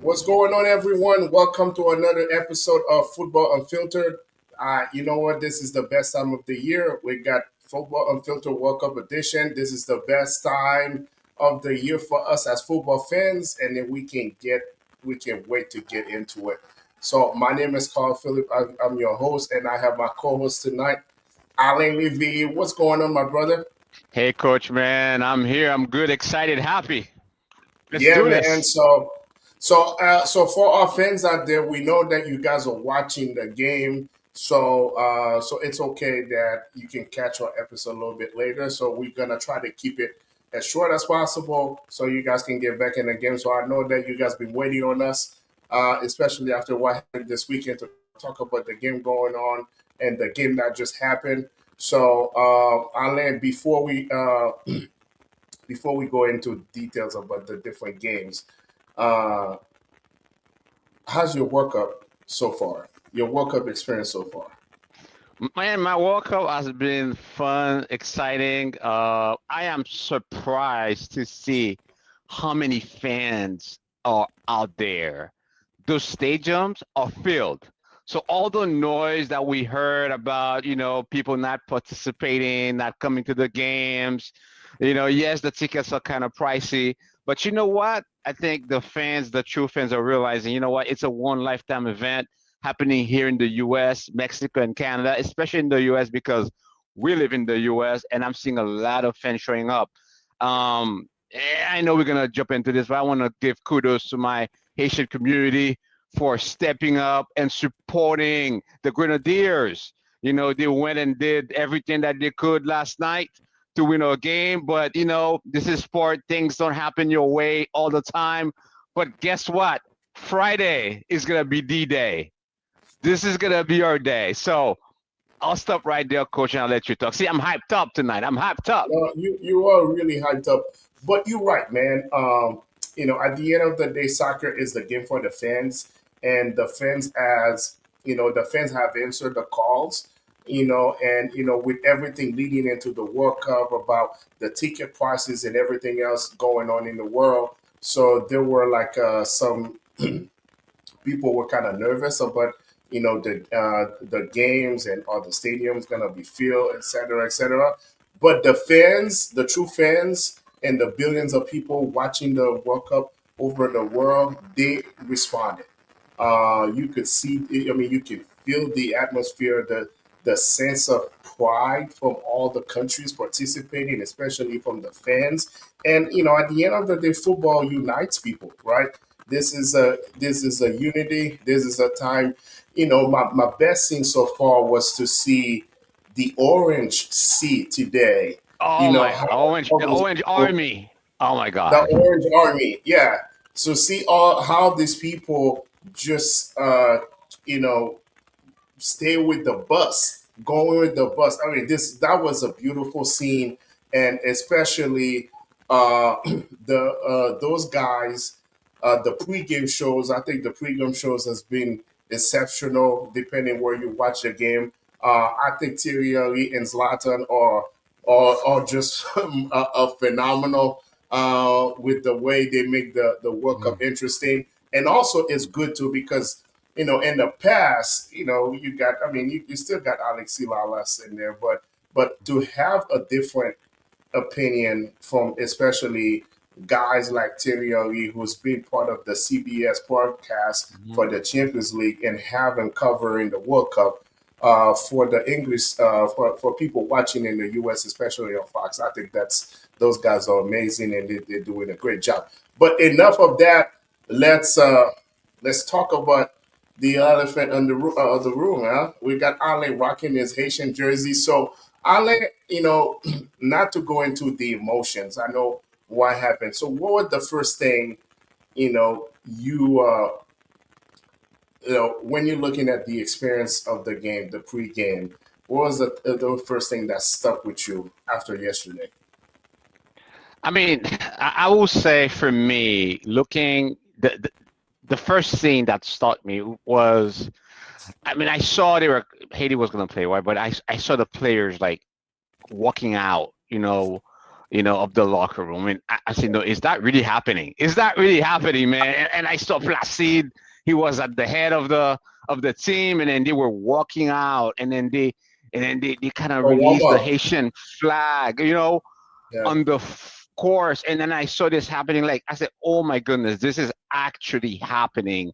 What's going on, everyone? Welcome to another episode of Football Unfiltered. You know what? This is the best time of the year. We got Football Unfiltered World Cup edition. This is the best time of the year for us as football fans, and then we can wait to get into it. So, my name is Carl Phillip. I'm your host, and I have my co-host tonight, Alain Levy. What's going on, my brother? Hey, coach, man, I'm here. I'm good, excited, happy. Let's Yeah, do man. this. So for our fans out there, we know that you guys are watching the game. So it's okay that you can catch our episode a little bit later. So we're gonna try to keep it as short as possible, so you guys can get back in the game. So I know that you guys been waiting on us, especially after what happened this weekend, to talk about the game going on and the game that just happened. So Alan, before we go into details about the different games, uh, how's your World Cup so far? Your World Cup experience so far? Man, my World Cup has been fun, exciting. I am surprised to see how many fans are out there. Those stadiums are filled. So all the noise that we heard about, people not participating, not coming to the games, yes, the tickets are kind of pricey, but you know what? I think the fans, the true fans are realizing, you know what? It's a one lifetime event happening here in the US, Mexico, and Canada, especially in the US because we live in the US and I'm seeing a lot of fans showing up. I know we're going to jump into this, but I want to give kudos to my Haitian community for stepping up and supporting the Grenadiers. They went and did everything that they could last night to win a game, but this is sport. Things don't happen your way all the time. But guess what? Friday is going to be D-Day. This is gonna be our day. So I'll stop right there, coach, and I'll let you talk. See, I'm hyped up tonight. I'm hyped up. You are really hyped up, but you're right, man. At the end of the day, soccer is the game for the fans, and the fans, as the fans have answered the calls. With everything leading into the World Cup about the ticket prices and everything else going on in the world, so there were like some people were kind of nervous about the games and are the stadiums gonna be filled, et cetera, et cetera. But the fans, the true fans, and the billions of people watching the World Cup over the world, they responded. You could see, I mean, you can feel the atmosphere, the sense of pride from all the countries participating, especially from the fans. And at the end of the day, football unites people, right? This is a unity. This is a time. My best thing so far was to see the Orange Sea today. Oh my How orange, all the those orange people, army. Oh my the God. Orange Army, yeah. So see all how these people just you know stay with the bus, going with the bus. I mean, this that was a beautiful scene, and especially uh, the those guys, the pregame shows. I think the pregame shows has been exceptional, depending where you watch the game. I think Thierry Henry and Zlatan are just phenomenal with the way they make the World Cup Mm. interesting, and also it's good too because in the past, you got, I mean, you still got Alexi Lalas in there, but to have a different opinion from especially guys like Thierry Henry, who's been part of the CBS broadcast Mhm. for the Champions League and have him covering the World Cup for the English, for people watching in the US, especially on Fox. I think those guys are amazing and they're doing a great job. But enough of that. Let's uh, let's talk about the elephant in the room, huh? We got Ale rocking his Haitian jersey. So, Ale, not to go into the emotions, I know what happened. So, what was the first thing, when you're looking at the experience of the game, the pre-game, what was the first thing that stuck with you after yesterday? I mean, I will say for me, looking the first scene that struck me was, I mean, I saw Haiti was going to play, right? But I saw the players like walking out, of the locker room. And I said, no, is that really happening? Is that really happening, man? And I saw Placide. He was at the head of the team, and then they were walking out, and then they kind of or warm released the up. Haitian flag, Yeah. on the course. And then I saw this happening. Like I said, oh my goodness, this is actually happening.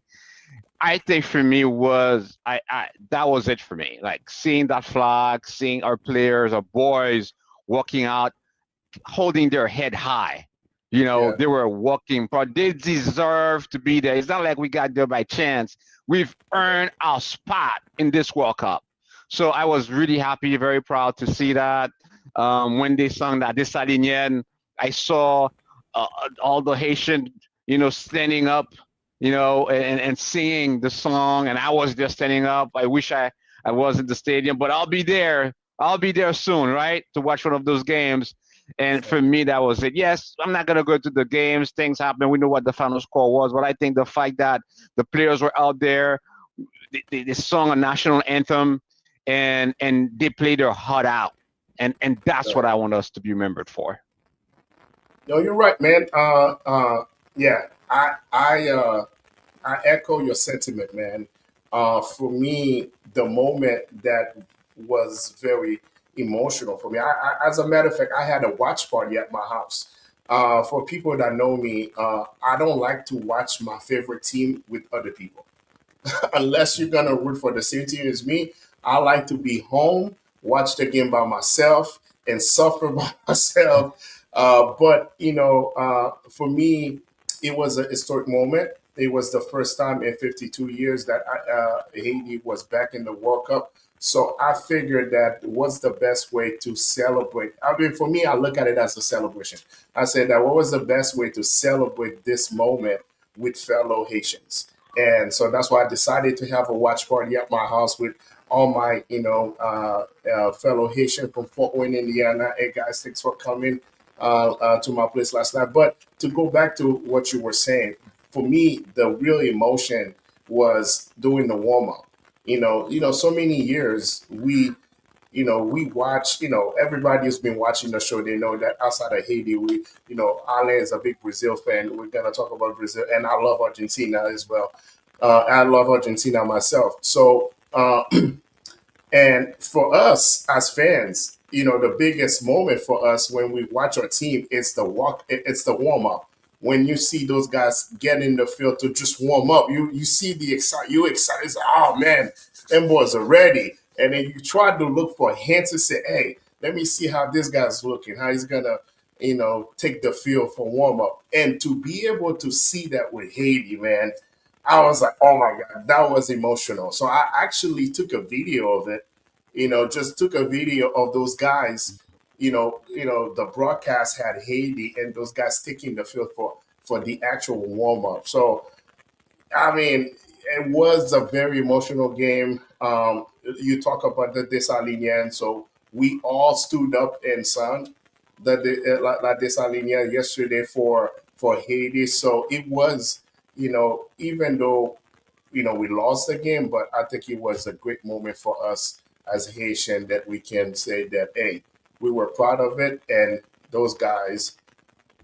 I think for me was I that was it for me. Like seeing that flag, seeing our players, our boys walking out, holding their head high. Yeah. They were walking, but they deserve to be there. It's not like we got there by chance. We've earned our spot in this World Cup. So I was really happy, very proud to see that. When they sung that Dessalinienne, I saw all the Haitian, standing up, and singing the song, and I was just standing up. I wish I was in the stadium, but I'll be there. I'll be there soon, right, to watch one of those games. And for me, that was it. Yes, I'm not gonna go to the games. Things happen. We know what the final score was, but I think the fact that the players were out there, they sung a national anthem, and they played their heart out, and that's what Right. I want us to be remembered for. No, you're right, man. Yeah, I echo your sentiment, man. For me, the moment that was very emotional for me. As a matter of fact, I had a watch party at my house. For people that know me, I don't like to watch my favorite team with other people. Unless you're gonna root for the same team as me, I like to be home, watch the game by myself, and suffer by myself. But for me, it was a historic moment. It was the first time in 52 years that Haiti was back in the World Cup. So I figured that what's the best way to celebrate? I mean, for me, I look at it as a celebration. I said that what was the best way to celebrate this moment with fellow Haitians? And so that's why I decided to have a watch party at my house with all my, fellow Haitian from Fort Wayne, Indiana. Hey guys, thanks for coming to my place last night. But to go back to what you were saying, for me, the real emotion was doing the warm up. So many years we watch, everybody who's been watching the show, they know that outside of Haiti, Alain is a big Brazil fan. We're going to talk about Brazil, and I love Argentina as well. I love Argentina myself. So, and for us as fans, the biggest moment for us when we watch our team is it's the warm up. When you see those guys get in the field to just warm up, you see the you excited. It's like, oh man, them boys are ready. And then you try to look for hints and say, hey, let me see how this guy's looking, how he's gonna, take the field for warm up. And to be able to see that with Haiti, man, I was like, oh my God, that was emotional. So I actually took a video of it, just took a video of those guys. The broadcast had Haiti and those guys taking the field for the actual warm up. So I mean, it was a very emotional game. You talk about the Desalinian, so we all stood up and sung La Desalinian yesterday for Haiti. So it was, even though we lost the game, but I think it was a great moment for us as Haitian that we can say that hey, we were proud of it, and those guys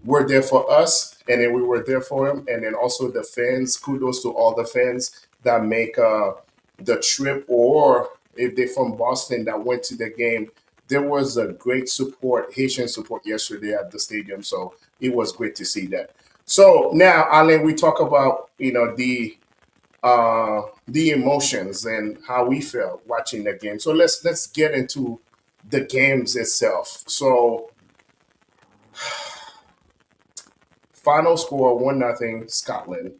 were there for us, and then we were there for him, and then also the fans. Kudos to all the fans that make the trip, or if they're from Boston that went to the game. There was a great support, Haitian support yesterday at the stadium, so it was great to see that. So now, Alan, we talk about the emotions and how we felt watching the game. So let's get into the games itself. So final score 1-0 Scotland.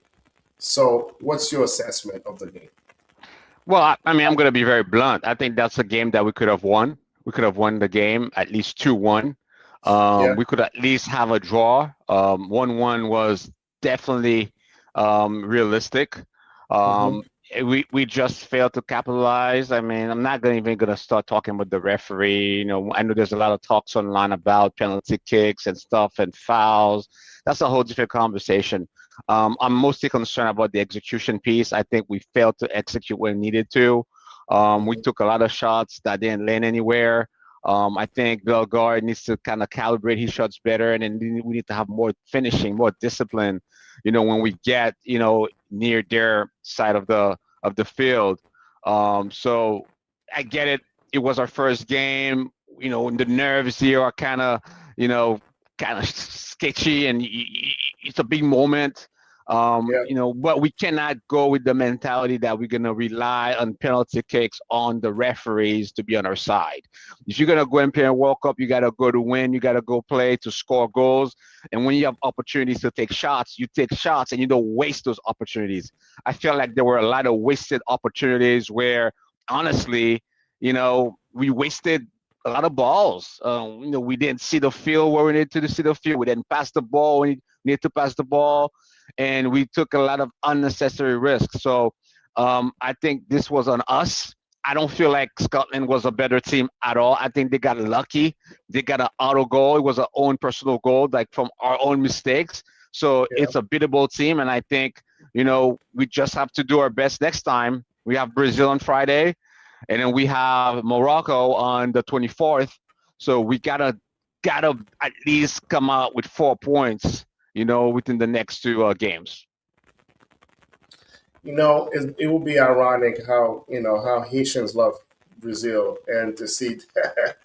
So what's your assessment of the game? Well, I mean, I'm going to be very blunt. I think that's a game that we could have won. We could have won the game at least 2-1. Yeah. We could at least have a draw. 1-1 was definitely realistic. Hmm. Um, we just failed to capitalize. I mean, I'm not even gonna start talking about the referee. I know there's a lot of talks online about penalty kicks and stuff and fouls. That's a whole different conversation. I'm mostly concerned about the execution piece. I think we failed to execute when needed to. We Hmm. took a lot of shots that didn't land anywhere. I think Bellegarde needs to kind of calibrate his shots better, and then we need to have more finishing, more discipline. When we get near their side of the field. So I get it. It was our first game. The nerves here are you know, kind of sketchy, and it's a big moment. Yeah, But we cannot go with the mentality that we're gonna rely on penalty kicks on the referees to be on our side. If you're gonna go and play a World Cup, you gotta go to win. You gotta go play to score goals. And when you have opportunities to take shots, you take shots, and you don't waste those opportunities. I feel like there were a lot of wasted opportunities where, honestly, we wasted a lot of balls. We didn't see the field where we needed to see the field. We didn't pass the ball when we needed to pass the ball, and we took a lot of unnecessary risks. So I think this was on us. I don't feel like Scotland was a better team at all. I think they got lucky. They got an auto goal. It was our own personal goal, like from our own mistakes. So yeah. it's a beatable team, and I think we just have to do our best next time. We have Brazil on Friday, and then we have Morocco on the 24th. So we gotta at least come out with 4 points, within the next two games. It will be ironic how Haitians love Brazil, and to see that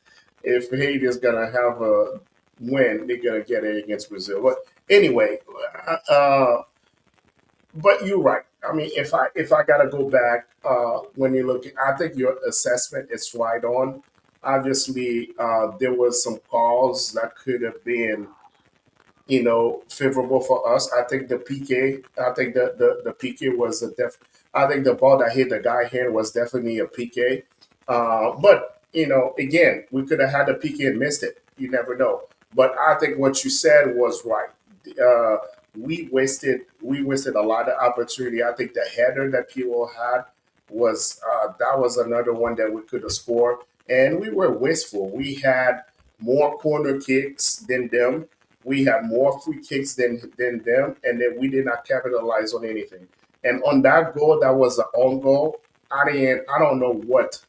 if Haiti is gonna have a win, they're gonna get it against Brazil. But anyway, but you're right. I mean, if I gotta go back, when you look, I think your assessment is right on. Obviously, there was some calls that could have been favorable for us. I think the PK, I think the PK was I think the ball that hit the guy hand was definitely a PK. But again, we could have had the PK and missed it. You never know. But I think what you said was right. Uh, we wasted a lot of opportunity. I think the header that people had that was another one that we could have scored, and we were wasteful. We had more corner kicks than them. We had more free kicks than them, and then we did not capitalize on anything. And on that goal, that was an own goal. I don't know what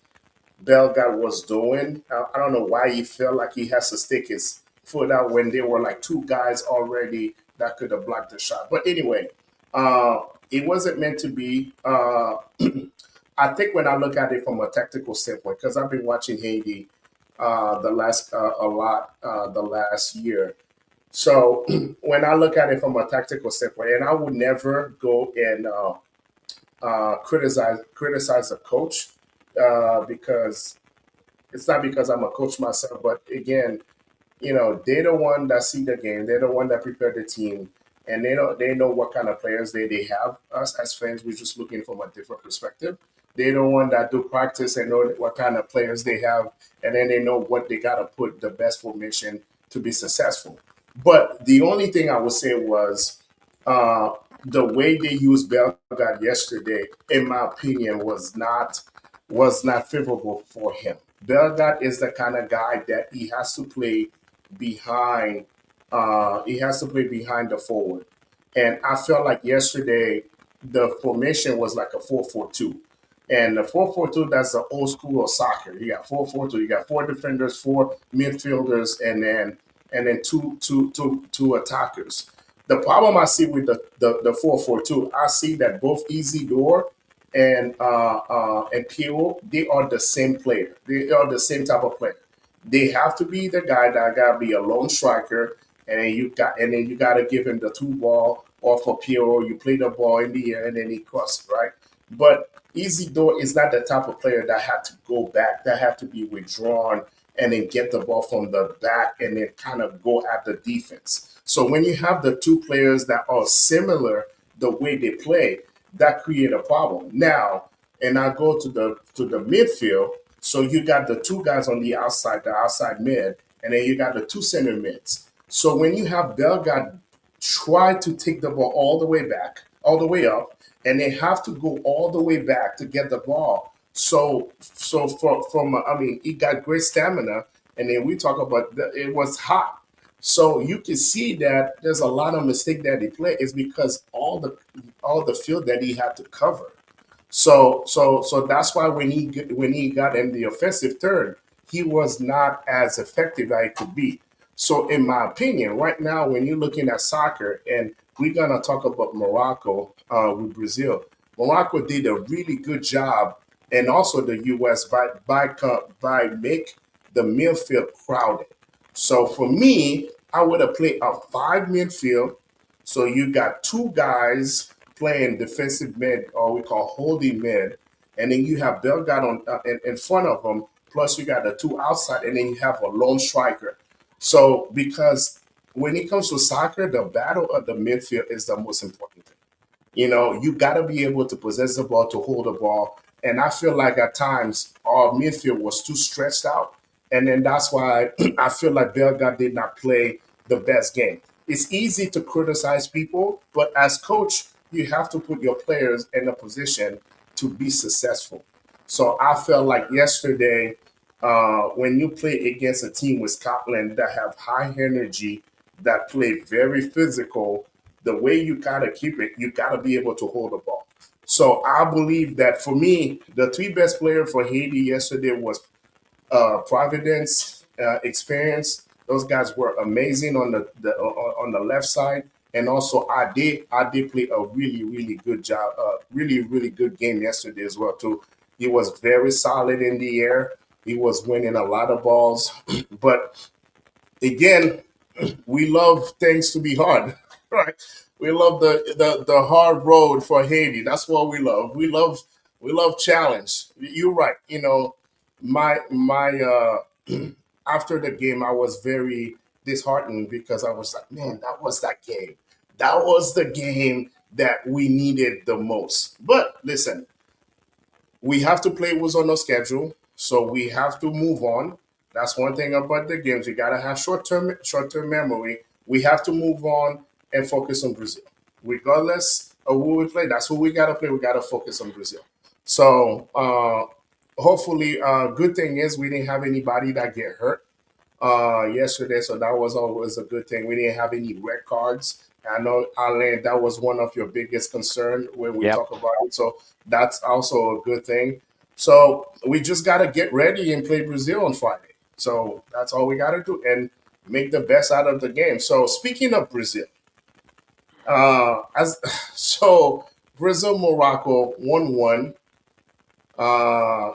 Bellegarde was doing. I don't know why he felt like he has to stick his foot out when there were like two guys already that could have blocked the shot. But anyway, it wasn't meant to be. I think when I look at it from a tactical standpoint, because I've been watching Haiti the last a lot the last year. So when I look at it from a tactical standpoint, and I would never go and criticize a coach because it's not because I'm a coach myself, but again, they're the one that see the game. They're the one that prepare the team, and they know what kind of players they have. Us as fans, we're just looking from a different perspective. They're the one that do practice and know what kind of players they have, and then they know what they gotta put the best formation to be successful. But the only thing I would say was uh, the way they used Belgrade yesterday, in my opinion, was not favorable for him. Belgrade is the kind of guy that behind he has to play behind the forward. And I felt like yesterday the formation was like a 4-4-2. And the 4-4-2, that's the old school of soccer. You got 4-4-2, you got four defenders, four midfielders, and then two attackers. The problem I see with the 4-4-2, I see that both Easy Door and Pio, they are the same player. They are the same type of player. They have to be the guy that gotta be a lone striker, and then you gotta give him the two ball off of Pio. You play the ball in the air and then he crosses, right? But Isidore is not the type of player that had to go back, that have to be withdrawn and then get the ball from the back and then kind of go at the defense. So when you have the two players that are similar the way they play, that create a problem. Now, and I go to the midfield. So you got the two guys on the outside mid, and then you got the two center mids. So when you have Belgrade try to take the ball all the way back, all the way up, and they have to go all the way back to get the ball. So from I mean, he got great stamina, and then we talk about it was hot. So you can see that there's a lot of mistake that he played is because all the field that he had to cover. So that's why when he got in the offensive third, he was not as effective as he could be. So, in my opinion, right now, when you're looking at soccer, and we're gonna talk about Morocco with Brazil, Morocco did a really good job, and also the U.S. by make the midfield crowded. So for me, I would have played a five midfield. So you got two guys playing defensive mid, or we call holding mid, and then you have Belgrade in front of them. Plus you got the two outside, and then you have a lone striker. So because when it comes to soccer, the battle of the midfield is the most important thing. You got to be able to possess the ball, to hold the ball. And I feel like at times our midfield was too stretched out. And then that's why I feel like Belga did not play the best game. It's easy to criticize people, but as coach, you have to put your players in a position to be successful. So I felt like yesterday, when you play against a team with Scotland that have high energy, that play very physical, the way you gotta keep it, you gotta be able to hold the ball. So I believe that for me, the three best player for Haiti yesterday was Providence, Experience. Those guys were amazing on the left side, and also I did play a really good job, really good game yesterday as well too. He was very solid in the air. He was winning a lot of balls, but again, we love things to be hard, right? We love the hard road for Haiti. That's what we love. We love challenge. You're right. My after the game, I was very disheartened because I was like, man, that was that game. That was the game that we needed the most. But listen, we have to play what's on the schedule, so we have to move on. That's one thing about the games. You gotta have short term memory. We have to move on and focus on Brazil, regardless of who we play. That's who we gotta play. We gotta focus on Brazil. So hopefully, good thing is we didn't have anybody that get hurt yesterday, so that was always a good thing. We didn't have any red cards. I know, Alain, that was one of your biggest concern when we Yep. talk about it. So that's also a good thing. So we just got to get ready and play Brazil on Friday. So that's all we got to do and make the best out of the game. So speaking of Brazil, as so Brazil Morocco 1-1. Uh,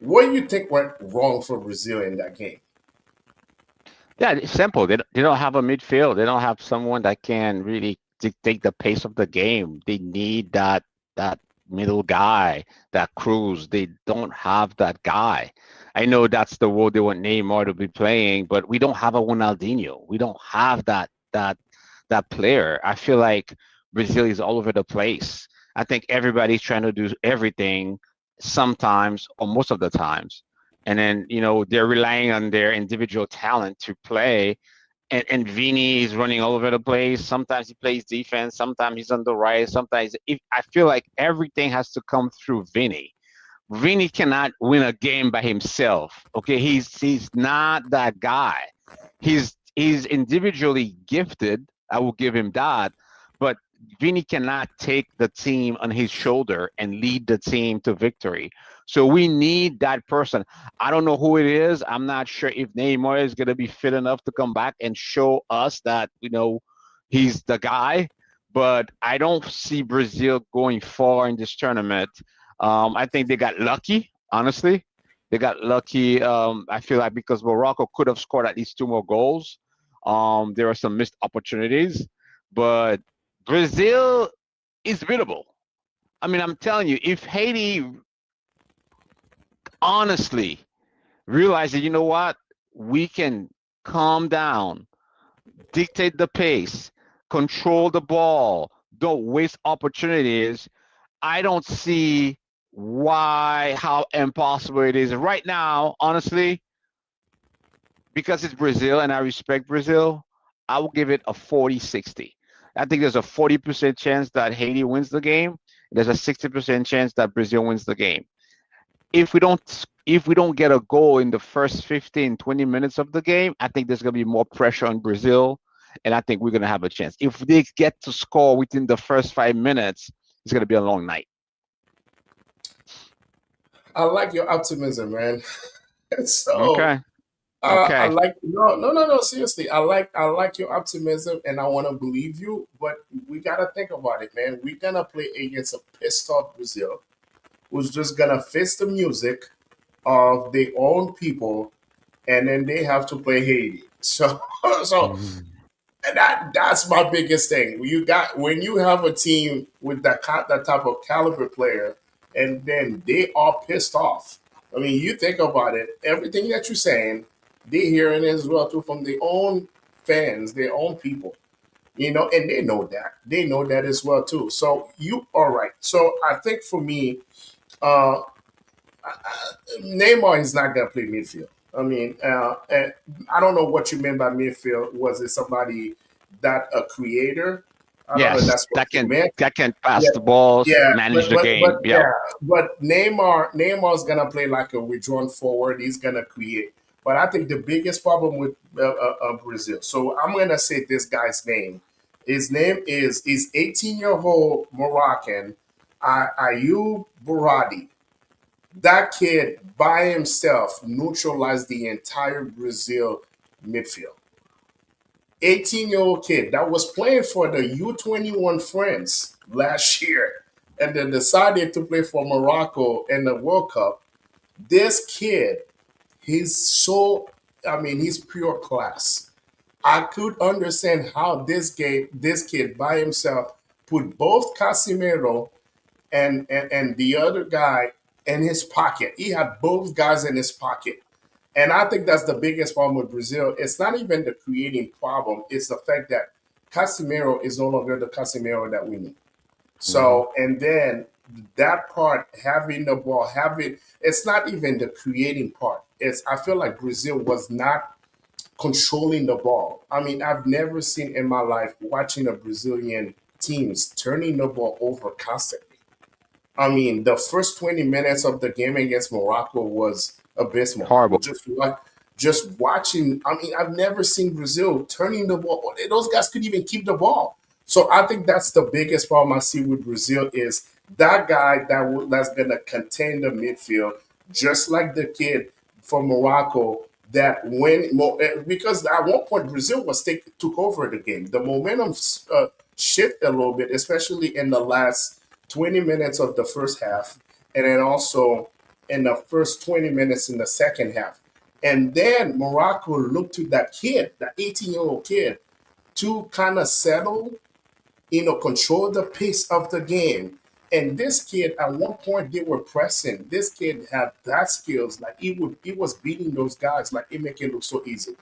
what do you think went wrong for Brazil in that game? Yeah, it's simple. They don't have a midfield. They don't have someone that can really dictate the pace of the game. They need that middle guy, that Cruz. They don't have that guy. I know that's the role they want Neymar to be playing, but we don't have a Ronaldinho. We don't have that player. I feel like Brazil is all over the place. I think everybody's trying to do everything sometimes or most of the times, and then they're relying on their individual talent to play. And Vini is running all over the place. Sometimes he plays defense, sometimes he's on the right, sometimes if I feel like everything has to come through Vini. Vini cannot win a game by himself. Okay, he's not that guy. He's individually gifted. I will give him that, but Vini cannot take the team on his shoulder and lead the team to victory. So we need that person. I don't know who it is. I'm not sure if Neymar is going to be fit enough to come back and show us that he's the guy. But I don't see Brazil going far in this tournament. I think they got lucky, honestly. They got lucky. I feel like because Morocco could have scored at least two more goals. There are some missed opportunities, but Brazil is beatable. I mean, I'm telling you, if Haiti honestly realizes, you know what, we can calm down, dictate the pace, control the ball, don't waste opportunities, I don't see how impossible it is right now. Honestly, because it's Brazil and I respect Brazil, I will give it a 40-60. I think there's a 40% chance that Haiti wins the game. There's a 60% chance that Brazil wins the game. If we don't get a goal in the first 15, 20 minutes of the game, I think there's going to be more pressure on Brazil, and I think we're going to have a chance. If they get to score within the first 5 minutes, it's going to be a long night. I like your optimism, man. So Okay. I Okay. like no seriously. I like your optimism and I want to believe you, but we gotta think about it, man. We're gonna play against a pissed off Brazil who's just gonna face the music of their own people, and then they have to play Haiti. So so Mhm. and that's my biggest thing. You got when you have a team with that type of caliber player, and then they are pissed off. I mean, you think about it. Everything that you're saying, they hearing it as well too from their own fans, their own people. And they know that. They know that as well too. So you all right. So I think for me, uh, Neymar is not going to play midfield. I mean, and I don't know what you meant by midfield. Was it somebody that a creator? I don't know if Yes, that's what you meant. that can pass Yeah, the balls, yeah, manage the game. Yep. but Neymar's gonna play like a withdrawn forward. He's gonna create. But I think the biggest problem with Brazil. So I'm gonna say this guy's name. His name is 18-year-old Moroccan Ayub Buradi. That kid by himself neutralized the entire Brazil midfield. 18-year-old kid that was playing for the U21 France last year and then decided to play for Morocco in the World Cup. This kid, he's pure class. I could understand how this kid by himself put both Casimiro and the other guy in his pocket. He had both guys in his pocket. And I think that's the biggest problem with Brazil. It's not even the creating problem, it's the fact that Casemiro is no longer the Casemiro that we need. Hmm. So, and then that part, having the ball, having it's not even the creating part. I feel like Brazil was not controlling the ball. I mean, I've never seen in my life watching a Brazilian teams turning the ball over constantly. I mean, the first 20 minutes of the game against Morocco was abysmal. Horrible. Just watching. I mean, I've never seen Brazil turning the ball. Those guys could even keep the ball. So I think that's the biggest problem I see with Brazil is that guy that's gonna contain the midfield, just like the kid from Morocco. Because at one point Brazil took over the game. The momentum shifted a little bit, especially in the last 20 minutes of the first half, and then also in the first 20 minutes in the second half. And then Morocco looked to that kid, that 18-year-old kid, to kind of settle, control the pace of the game. And this kid, at one point, they were pressing. This kid had that skills, like he was beating those guys, like he make it look so easy.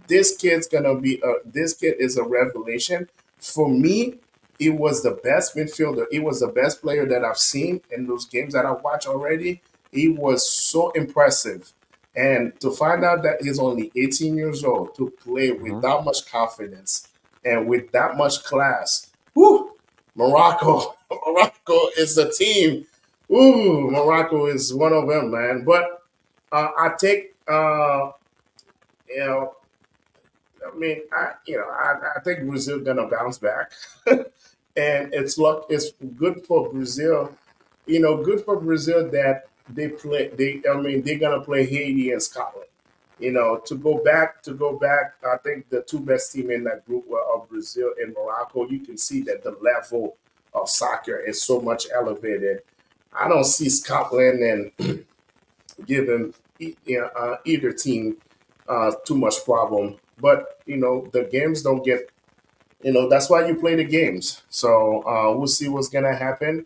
This kid is a revelation. For me, he was the best midfielder. He was the best player that I've seen in those games that I watched already. He was so impressive. And to find out that he's only 18 years old to play with Hmm. that much confidence and with that much class, whoo, Morocco, Morocco is the team. Ooh, Morocco is one of them, man. But I take, you know, I think Brazil gonna bounce back, and it's good for Brazil. Good for Brazil that they play. They're gonna play Haiti and Scotland. To go back. I think the two best team in that group were of Brazil and Morocco. You can see that the level of soccer is so much elevated. I don't see Scotland and giving either team too much problem. But the games don't get. That's why you play the games. So we'll see what's gonna happen.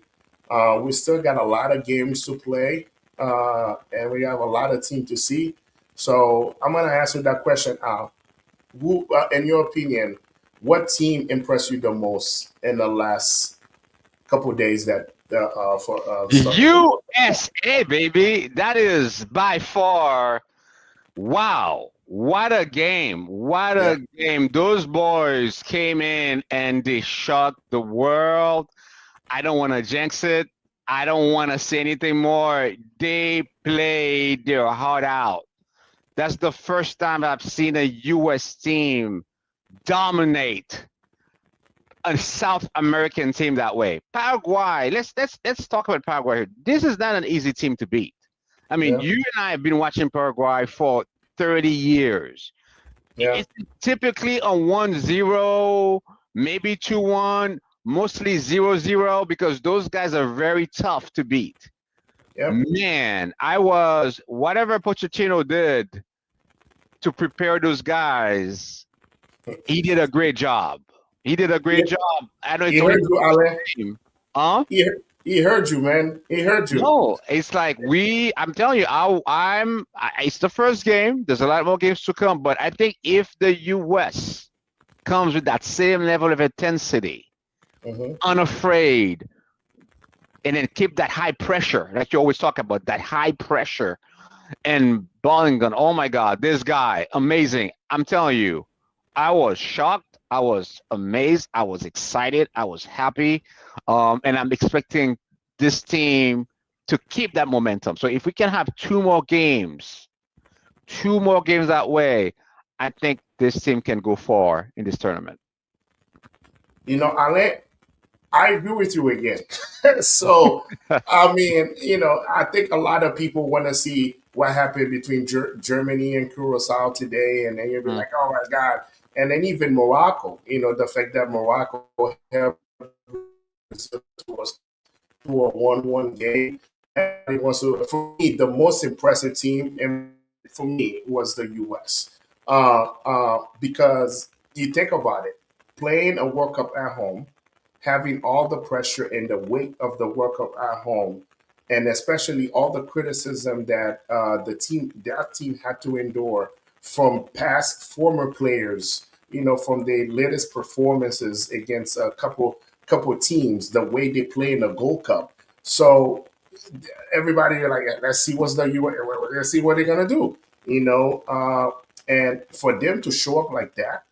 We still got a lot of games to play, and we have a lot of team to see. So I'm gonna ask you that question. In your opinion, what team impressed you the most in the last couple of days that for start of the World Cup? USA, baby. That is by far. Wow. What a game. What Yeah. a game. Those boys came in and they shocked the world. I don't want to jinx it. I don't want to say anything more. They played their heart out. That's the first time I've seen a U.S. team dominate a South American team that way. Paraguay. Let's talk about Paraguay here. This is not an easy team to beat. I mean, Yeah. you and I have been watching Paraguay for 30 years. Yeah. It's typically a 1-0, maybe 2-1, mostly 0-0 because those guys are very tough to beat. Yep. Man, I was whatever Pochettino did to prepare those guys, he did a great job. He did a He, great job. I know he it's only heard the you, first Ale. game. Huh? He heard you, man. He heard you. No, it's like I'm telling you, it's the first game. There's a lot more games to come, but I think if the US comes with that same level of intensity, Hmm. unafraid, and then keep that high pressure, like you always talk about, that high pressure and balling gun. Oh my God, this guy, amazing. I'm telling you, I was shocked. I was amazed. I was excited. I was happy. And I'm expecting this team to keep that momentum. So if we can have two more games that way, I think this team can go far in this tournament. You know, Ale, I agree with you again. So, I mean, I think a lot of people want to see what happened between Germany and Curacao today, and then you'll be Mm. like, "Oh my God!" And then even Morocco, the fact that Morocco held was to a 1-1 game. And it was, for me, the most impressive team, and for me, was the U.S. Because you think about it, playing a World Cup at home, having all the pressure and the weight of the World Cup at home, and especially all the criticism that that team had to endure from past former players, from their latest performances against a couple teams, the way they play in the Gold Cup. So everybody like, let's see let's see what they're gonna do, and for them to show up like that,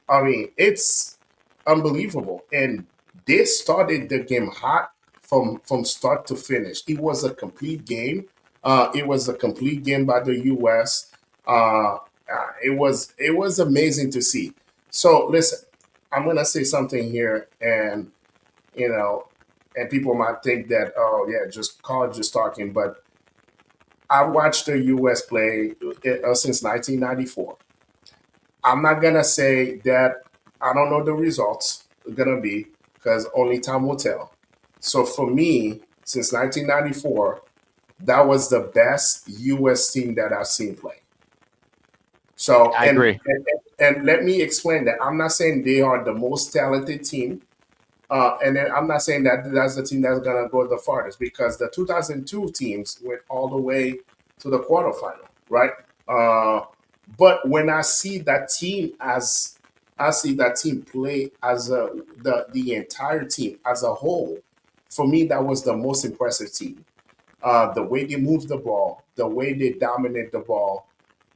I mean, it's unbelievable. And they started the game hot from start to finish. It was a complete game. It was a complete game by the U.S. It was amazing to see. So listen, I'm gonna say something here, and you know, and people might think that, oh yeah, just college is talking, but I watched the U.S. play since 1994. I'm not gonna say that I don't know the results are gonna be because only time will tell. So for me, since 1994, that was the best U.S. team that I've seen play. So I and agree. and, and let me explain that. I'm not saying they are the most talented team. And then I'm not saying that that's the team that's gonna go the farthest because the 2002 teams went all the way to the quarterfinal, right? Uh, but when I see that team play as the entire team as a whole. For me, that was the most impressive team. The way they move the ball, the way they dominate the ball,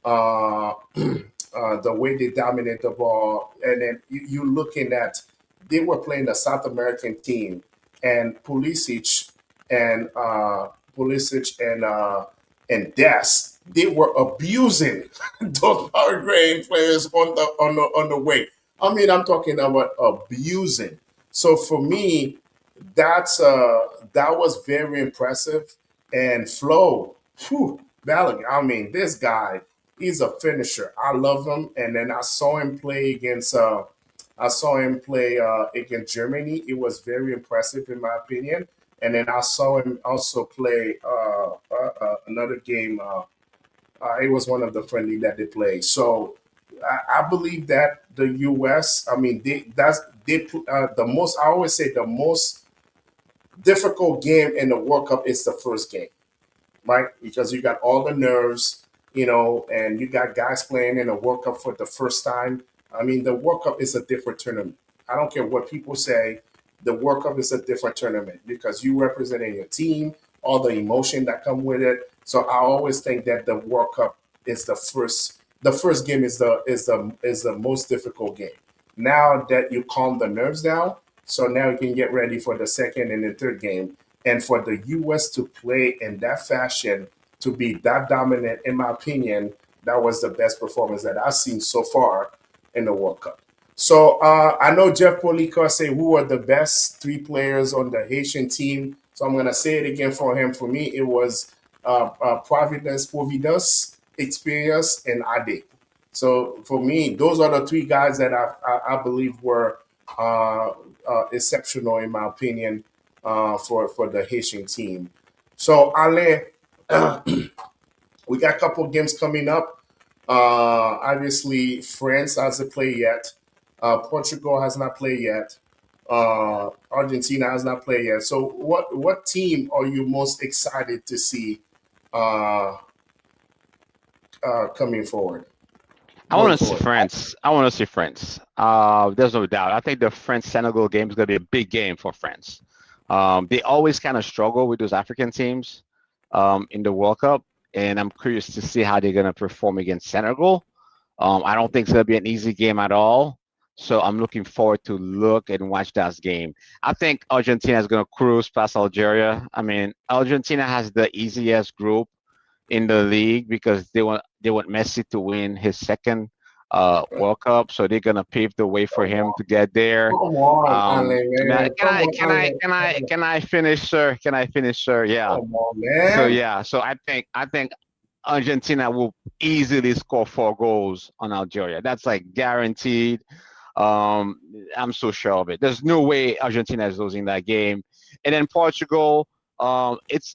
uh, the way they dominate the ball, and then you looking at they were playing a South American team, and and and Des, they were abusing those Paraguayan players on the way. I mean, I'm talking about abusing. So for me, that was very impressive. And Flo, whew, Balogun, I mean, this guy, he's a finisher. I love him. And then I saw him play against Germany. It was very impressive in my opinion. And then I saw him also play another game. It was one of the friendly that they played. So I believe that the U.S. I mean, the most. I always say the most difficult game in the World Cup is the first game, right? Because you got all the nerves, and you got guys playing in a World Cup for the first time. I mean, the World Cup is a different tournament. I don't care what people say. The World Cup is a different tournament because you representing your team, all the emotion that come with it. So I always think that the World Cup is the first. The first game is the most difficult game. Now that you calm the nerves down, so now you can get ready for the second and the third game. And for the U.S. to play in that fashion, to be that dominant, in my opinion, that was the best performance that I've seen so far in the World Cup. So I know Jeff Polica say who are the best three players on the Haitian team. So I'm gonna say it again for him. For me, it was Providence experience, and Ade. So for me, those are the three guys that I believe were exceptional in my opinion for the Haitian team. So Ale, we got a couple games coming up. Obviously, France hasn't played yet. Portugal has not played yet. Argentina has not played yet. So, what team are you most excited to see uh, coming forward, I going want to see forward? France. I want to see France. There's no doubt. I think the France Senegal game is going to be a big game for France. They always kind of struggle with those African teams in the World Cup, and I'm curious to see how they're going to perform against Senegal. I don't think it's going to be an easy game at all. So I'm looking forward to look and watch that game. I think Argentina is going to cruise past Algeria. I mean, Argentina has the easiest group in the league because they want Messi to win his second World Cup, so they're gonna pave the way for Come him on, to get there. come on, Ale, man. Can Come I on, can I Ale. can I can I finish, sir? Can I finish, sir? Yeah. Come on, So man. yeah, so I think Argentina will easily score 4 goals on Algeria. That's like guaranteed. Um, I'm so sure of it. There's no way Argentina is losing that game. And then Portugal, it's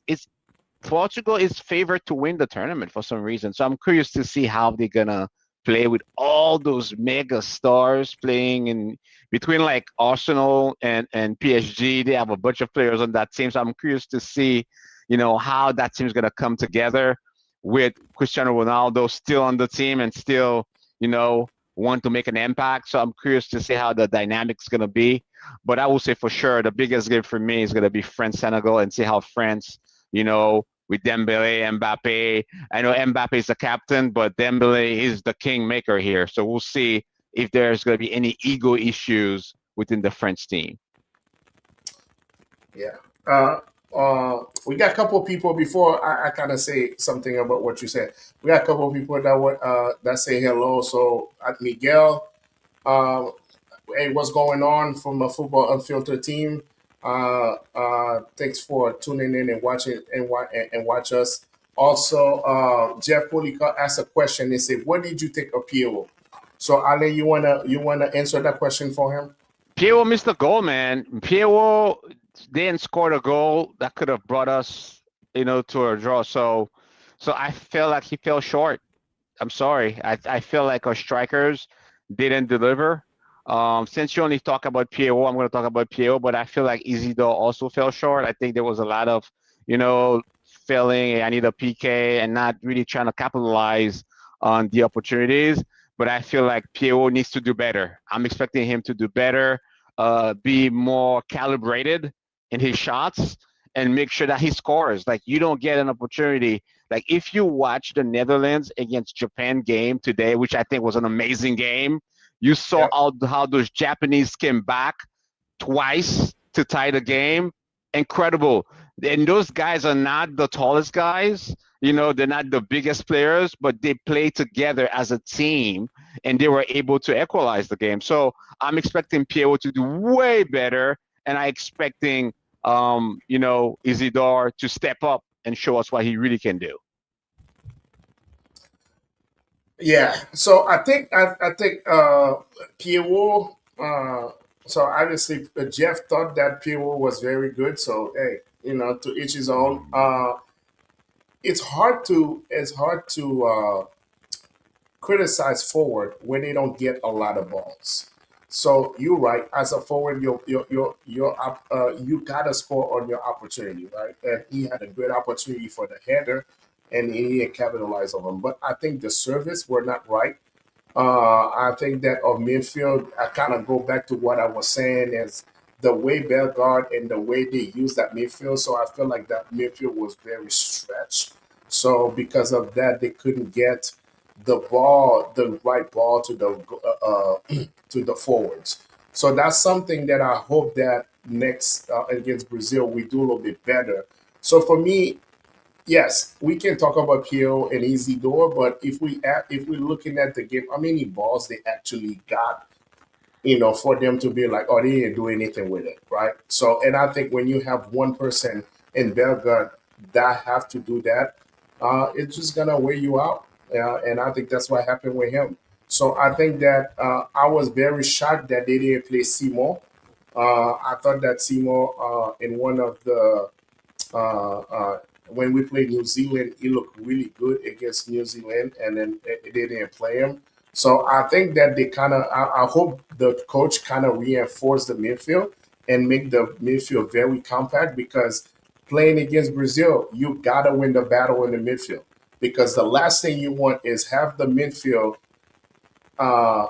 Portugal is favored to win the tournament for some reason. So I'm curious to see how they're gonna play with all those mega stars playing in between like Arsenal and PSG. They have a bunch of players on that team. So I'm curious to see, how that team's gonna come together with Cristiano Ronaldo still on the team and still, want to make an impact. So I'm curious to see how the dynamics gonna be. But I will say for sure the biggest game for me is gonna be France Senegal and see how France, with Dembele, Mbappe. I know Mbappe is the captain, but Dembele is the kingmaker here. So we'll see if there's going to be any ego issues within the French team. Yeah. We got a couple of people before I kind of say something about what you said. We got a couple of people that say hello. So Miguel, hey, what's going on from a Football Unfiltered team? Thanks for tuning in and watching and watch us. Also, Jeff Polika asked a question. They said, "What did you think of Piero?" So Ale, you wanna answer that question for him? Pierrot missed the goal, man. Pierrot didn't score the goal that could have brought us, to a draw. So I feel like he fell short. I'm sorry. I feel like our strikers didn't deliver. Since you only talk about PO, I'm going to talk about PO, but I feel like Isidore also fell short. I think there was a lot of, failing. I need a PK and not really trying to capitalize on the opportunities. But I feel like PO needs to do better. I'm expecting him to do better, be more calibrated in his shots, and make sure that he scores. Like you don't get an opportunity like if you watch the Netherlands against Japan game today, which I think was an amazing game, you saw Yeah. how those Japanese came back twice to tie the game. Incredible. And those guys are not the tallest guys. They're not the biggest players, but they play together as a team and they were able to equalize the game. So I'm expecting Piero to do way better. And I expecting Isidore to step up and show us what he really can do. Yeah. So I think Pierrot. So obviously Jeff thought that Pierrot was very good. So hey, to each his own. It's hard to criticize forward when they don't get a lot of balls. So you're right. As a forward, you gotta score on your opportunity, right? And he had a great opportunity for the header, and he didn't capitalize on them. But I think the service were not right. I think that of midfield, I kind of go back to what I was saying is the way Bellegarde and the way they use that midfield. So I feel like that midfield was very stretched. So because of that, they couldn't get the right ball to the forwards. So that's something that I hope that next against Brazil we do a little bit better. So for me, yes, we can talk about Pio and Isidore, but if we're looking at the game, how many balls they actually got, for them to be like, oh, they didn't do anything with it, right? So, and I think when you have one person in Belgrade that have to do that, it's just gonna wear you out. And I think that's what happened with him. So I think that I was very shocked that they didn't play Seymour. I thought that Seymour in one of the when we played New Zealand, he looked really good against New Zealand, and then they didn't play him. So I think that they kind of, I hope the coach kind of reinforce the midfield and make the midfield very compact because playing against Brazil, you gotta win the battle in the midfield because the last thing you want is have the midfield uh,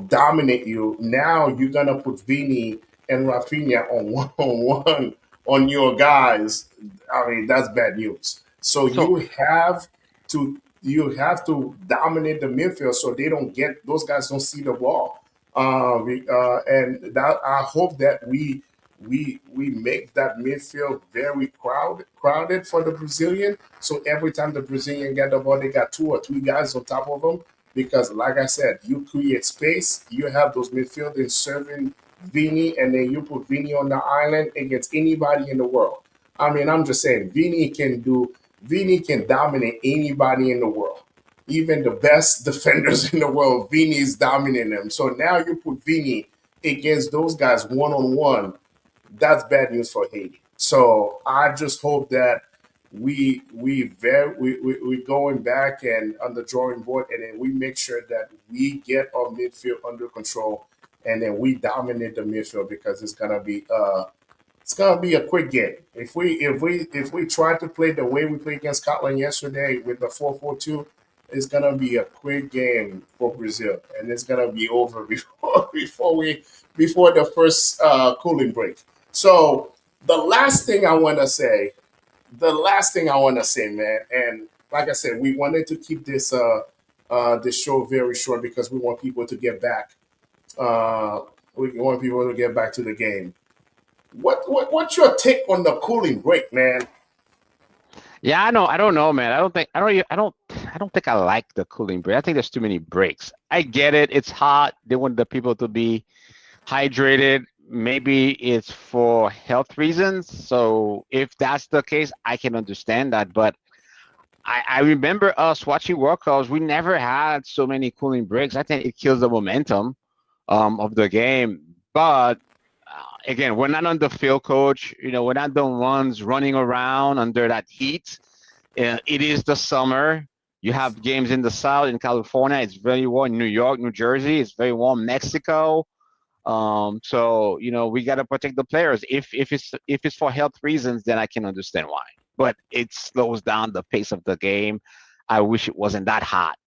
dominate you. Now you're gonna put Vini and Rafinha on one on your guys. I mean, that's bad news. So So you have to dominate the midfield so they don't get those guys don't see the ball. And that I hope that we make that midfield very crowded for the Brazilian. So every time the Brazilian get the ball, they got two or three guys on top of them because, like I said, you create space. You have those midfielders serving Vini, and then you put Vini on the island against anybody in the world. I mean, I'm just saying, Vini can dominate anybody in the world, even the best defenders in the world. Vini is dominating them. So now you put Vini against those guys one on one. That's bad news for Haiti. So I just hope that we going back and on the drawing board, and then we make sure that we get our midfield under control, and then we dominate the midfield because it's gonna be a quick game. If we try to play the way we played against Scotland yesterday with the 4-4-2, it's gonna be a quick game for Brazil, and it's gonna be over before the first cooling break. So the last thing I want to say, man, and like I said, we wanted to keep this show very short because we want people to get back. Uh, we want people to get back to the game. What's your take on the cooling break, man? yeah, I know. I don't know, man. I don't think I don't. I don't think I like the cooling break. I think there's too many breaks. I get it. It's hot. They want the people to be hydrated. Maybe it's for health reasons. So if that's the case, I can understand that. But I remember us watching World Cups. We never had so many cooling breaks. I think it kills the momentum of the game. But again, we're not on the field, coach. We're not the ones running around under that heat. It is the summer. You have games in the south, in California. It's very warm. New York, New Jersey. It's very warm. Mexico. So we got to protect the players. If it's for health reasons, then I can understand why. But it slows down the pace of the game. I wish it wasn't that hot,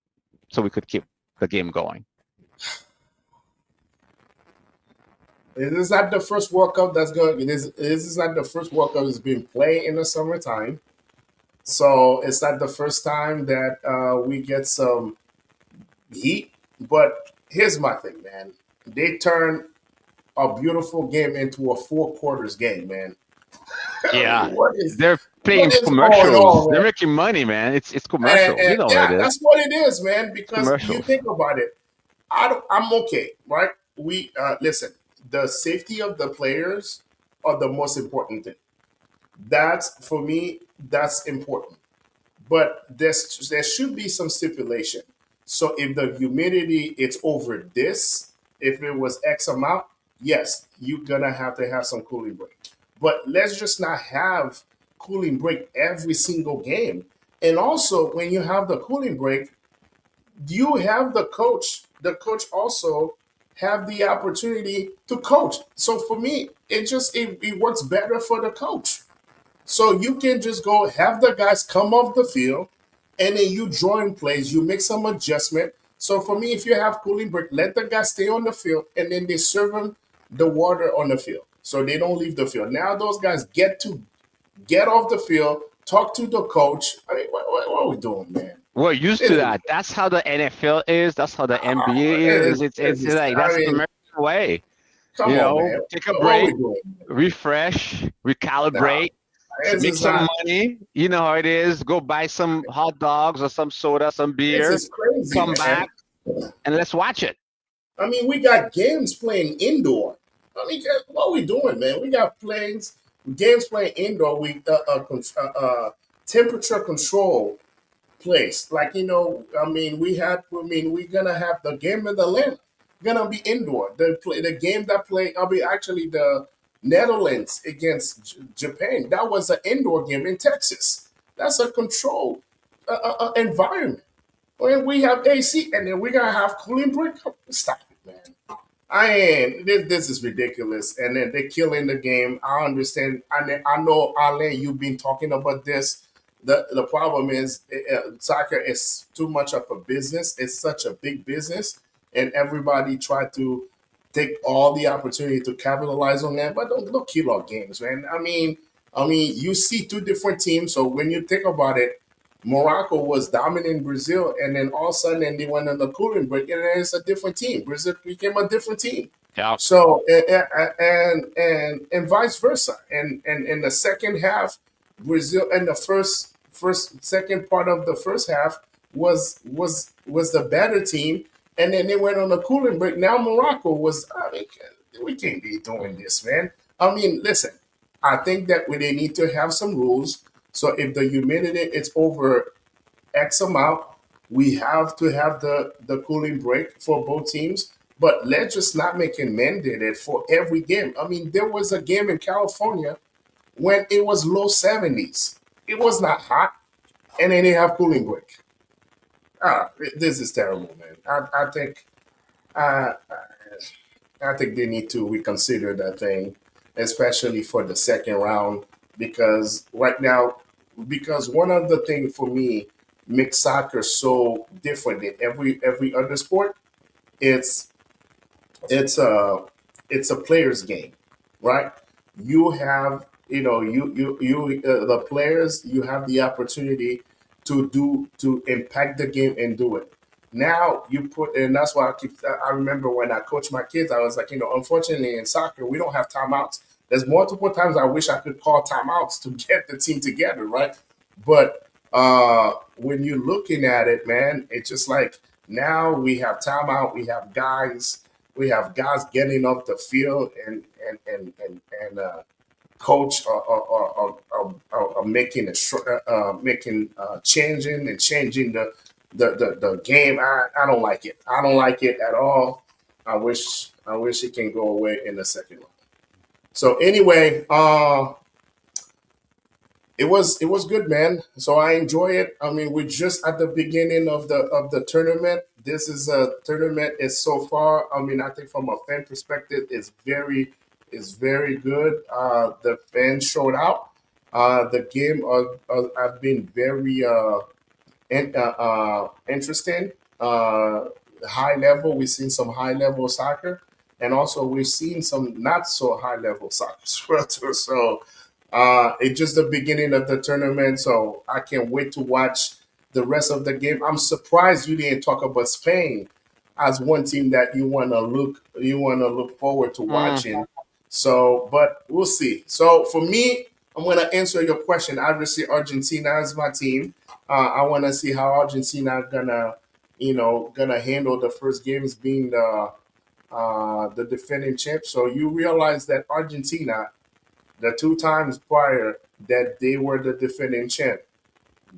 so we could keep the game going. It is not the first World Cup that's going. This is not the first World Cup that's been played in the summertime. So it's not the first time that we get some heat. But here's my thing, man. They turn a beautiful game into a four quarters game, man. I mean, Yeah, what is they're what playing is going commercials. on, They're man? making money, man. It's And, commercials. You and know what yeah, it is. that's what it is, man. Because you Commercials. think about it, I'm okay, right? We listen. The safety of the players are the most important thing. That's for me. That's important. But there should be some stipulation. So if the humidity it's over this, if it was X amount, yes, you're gonna have to have some cooling break. But let's just not have cooling break every single game. And also, when you have the cooling break, you have the coach. The coach also have the opportunity to coach. So for me, it works better for the coach. So you can just go have the guys come off the field, and then you join plays, you make some adjustment. So for me, if you have cooling break, let the guys stay on the field, and then they serve them the water on the field, so they don't leave the field. Now those guys get off the field, talk to the coach. I mean, what are we doing, man? We're used It to is. that. That's how the NFL is. That's how the NBA It is. is. It's like I that's the mean, American way. come on, man. Take a What are we break, doing? refresh, Nah, recalibrate, this make is some not. money. You know how it is. Go buy some hot dogs or some soda, some This beer, is crazy, come man. back, and let's watch it. I mean, we got games playing indoor. I mean, what are we doing, man? We got planes. games playing indoor, we temperature control place. Like, we're gonna have the game in the land gonna be indoor. The game that play, actually the Netherlands against Japan. That was an indoor game in Texas. That's a controlled environment. When we have AC, and then we're gonna have cooling break. Stop it, man. I am. This is ridiculous. And then they're killing the game. I understand. I know, Alain, you've been talking about this. The problem is, soccer is too much of a business. It's such a big business, and everybody try to take all the opportunity to capitalize on that. But don't kill our games, man. You see two different teams. So when you think about it, Morocco was dominating Brazil, and then all of a sudden they went on the cooling break, and then it's a different team. Brazil became a different team. Yeah. So and vice versa. And in the second half, Brazil, and the first second part of the first half was the better team, and then they went on a cooling break. Now Morocco was. We can't be doing this, man. Listen. I think that they need to have some rules. So if the humidity is over X amount, we have to have the cooling break for both teams. But let's just not make it mandated for every game. There was a game in California when it was low 70s. It was not hot, and then they have cooling break. This is terrible, man. Uh, I think they need to reconsider that thing, especially for the second round, because right now, because one of the things for me makes soccer so different than every other sport, it's it's a it's a player's game, right? You have, the players, you have the opportunity to impact the game and do it. Now you put, and that's why I remember when I coached my kids, I was like, unfortunately in soccer we don't have timeouts. There's multiple times I wish I could call timeouts to get the team together, right? But when you're looking at it, man, it's just like now we have timeout, we have guys getting off the field, and coach are making changing the game. I don't like it. I don't like it at all. I wish it can go away in the second round. So anyway, it was good, man. So I enjoy it. We're just at the beginning of the tournament. This is a tournament is so far. I think from a fan perspective, it's very good. The fans showed out. The game have been very interesting. High level. We've seen some high level soccer, and also we've seen some not so high level soccer as well too. So it's just the beginning of the tournament, so I can't wait to watch the rest of the game. I'm surprised you didn't talk about Spain as one team that you want to look forward to Mm. watching. So, but we'll see. So for me, I'm gonna answer your question. Obviously, Argentina is my team. I want to see how Argentina gonna handle the first games being the defending champ. So you realize that Argentina, the two times prior that they were the defending champ,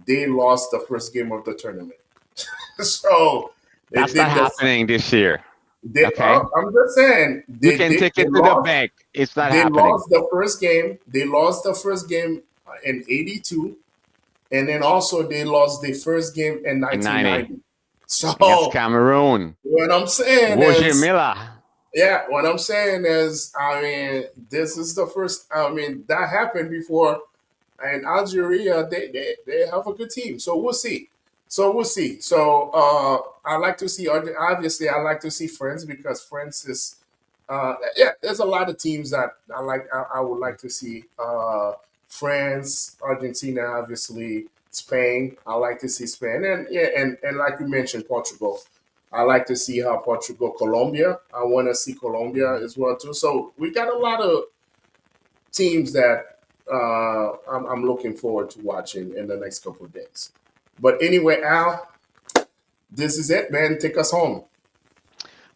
they lost the first game of the tournament. So they That's not did the happening this year. they. Okay. I'm just saying You they can did take they it to the lost bank. It's not they happening lost the first game. They lost the first game in '82, and then also they lost the first game in in 90 1990. against So Cameroon. what I'm saying Roger is, Milla. yeah, what I'm saying is, this is the first. That happened before. And Algeria, they have a good team. So we'll see. So I like to see. Obviously, I like to see France, because France is. Yeah, there's a lot of teams that I like. I would like to see. France, Argentina, obviously, Spain. I like to see Spain, and yeah, and like you mentioned, Portugal. I like to see how Portugal, Colombia. I want to see Colombia as well too. So we got a lot of teams that I'm looking forward to watching in the next couple of days. But anyway, Al, this is it, man. Take us home.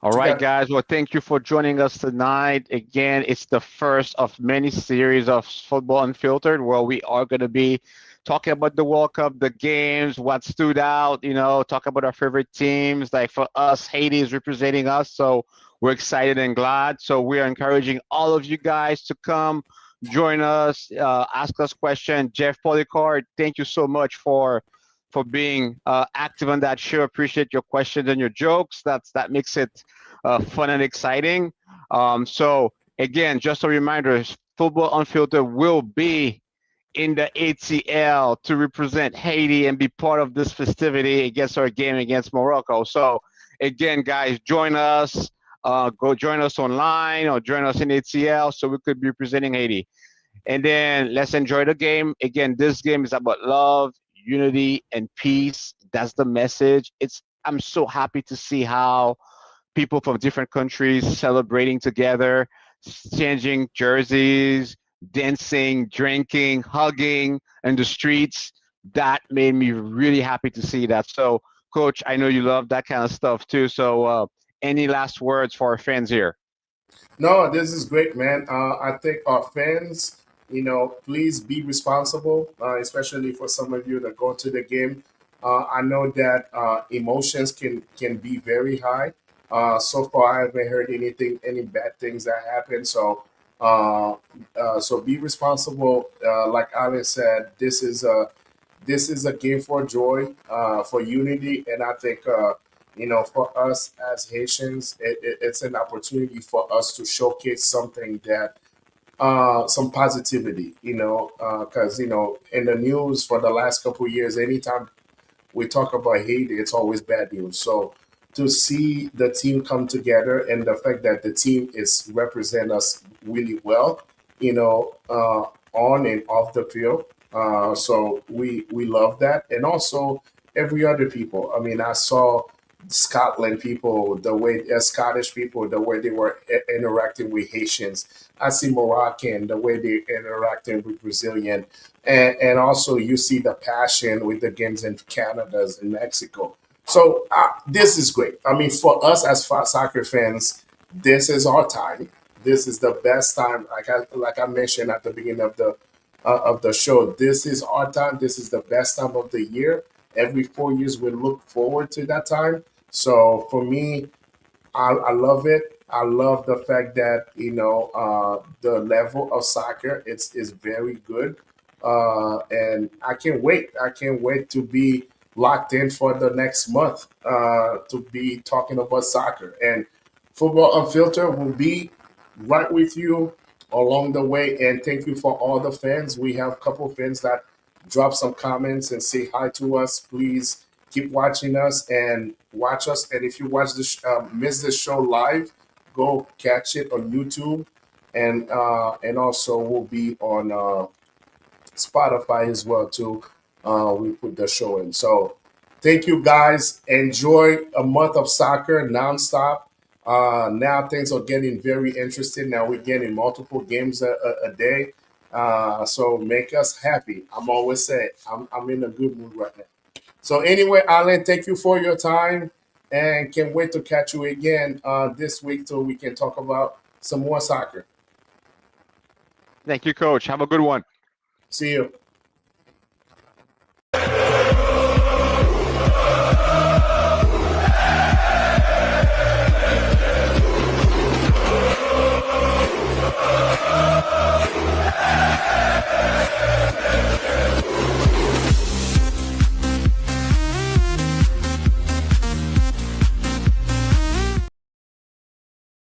All right, Together. guys. Well, thank you for joining us tonight. Again, it's the first of many series of Football Unfiltered where we are going to be talking about the World Cup, the games, what stood out, talk about our favorite teams. Like for us, Haiti is representing us. So we're excited and glad. So we're encouraging all of you guys to come join us, ask us questions. Jeff Polycard, thank you so much for being active on that show. Appreciate your questions and your jokes. That makes it fun and exciting. So again, just a reminder: Football Unfiltered will be in the ATL to represent Haiti and be part of this festivity against our game against Morocco. So again, guys, join us. Go join us online or join us in ATL so we could be representing Haiti. And then let's enjoy the game. Again, this game is about love, unity, and peace. That's the message. I'm so happy to see how people from different countries celebrating together, changing jerseys, dancing, drinking, hugging in the streets. That made me really happy to see that. So, Coach, I know you love that kind of stuff too. So, any last words for our fans here? No, this is great, man. I think our fans, please be responsible, especially for some of you that go to the game. I know that emotions can be very high. So far, I haven't heard any bad things that happen. Uh, so be responsible. Like Alex said, this is a game for joy, for unity, and I think for us as Haitians, it's an opportunity for us to showcase something that some positivity, because in the news for the last couple of years, anytime we talk about Haiti, it's always bad news. So to see the team come together and the fact that the team is represent us really well, on and off the field. So we love that, and also every other people. I mean, I saw Scotland people, the way Scottish people, the way they were interacting with Haitians. I see Moroccan, the way they interacting with Brazilian, and also you see the passion with the games in Canada and Mexico. So this is great. I mean, for us as soccer fans, this is our time. This is the best time. Like I mentioned at the beginning of the show, this is our time. This is the best time of the year. Every 4 years, we look forward to that time. So for me, I love it. I love the fact that the level of soccer is very good, and I can't wait. I can't wait to be locked in for the next month to be talking about soccer, and Football Unfiltered will be right with you along the way. And thank you for all the fans. We have a couple of fans that drop some comments and say hi to us. Please keep watching us and watch us. And if you miss this show live, go catch it on YouTube, and also we'll be on Spotify as well too. We put the show in. So thank you guys. Enjoy a month of soccer nonstop. Now things are getting very interesting. Now we're getting multiple games a day. So make us happy. I'm always saying I'm in a good mood right now. So anyway, Alan, thank you for your time, and can't wait to catch you again this week so we can talk about some more soccer. Thank you, Coach. Have a good one. See you.